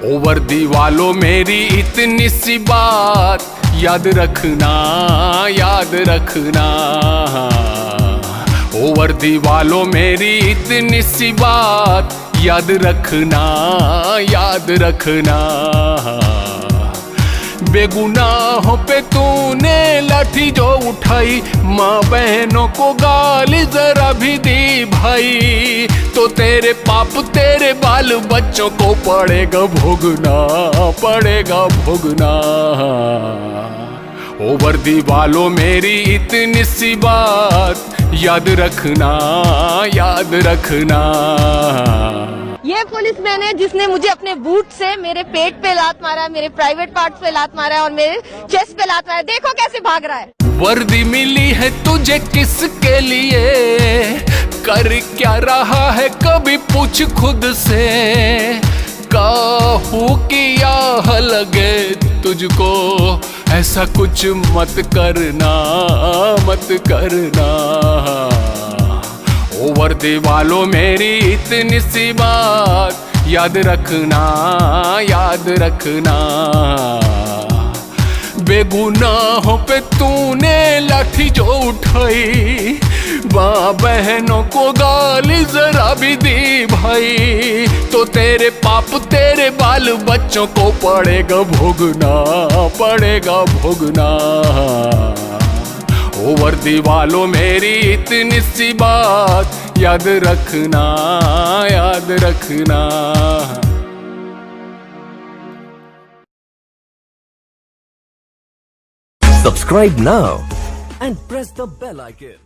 ओ वर्दी वालों मेरी इतनी सी बात याद रखना, याद रखना। ओ वर्दी वालों मेरी इतनी सी बात याद रखना, याद रखना। बेगुनाहों पे तूने लाठी जो उठाई, माँ बहनों को गाली जरा भी दी भाई, तो तेरे पाप तेरे बाल बच्चों को पड़ेगा भोगना, पड़ेगा भोगना। ओ वर्दी वालों मेरी इतनी सी बात याद रखना, याद रखना। ये पुलिसमैन है जिसने मुझे अपने बूट से मेरे पेट पे लात मारा है, मेरे प्राइवेट पार्ट्स पे लात मारा है और मेरे चेस्ट पे लात मारा है। देखो कैसे भाग रहा है। वर्दी मिली है तुझे किसके लिए, कर क्या रहा है कभी पूछ खुद से। काहू किया लगे तुझको, ऐसा कुछ मत करना, मत करना। ओ वर्दी वालों मेरी इतनी सी बात याद रखना, याद रखना। बेगुनाहों पे तूने लाठी जो उठाई, माँ बहनों को गाली जरा भी दी भाई, तो तेरे पाप तेरे बाल बच्चों को पड़ेगा भोगना, पड़ेगा भोगना। ओ वर्दी वालों मेरी इतनी सी बात याद रखना, याद रखना। Subscribe now and press the bell icon.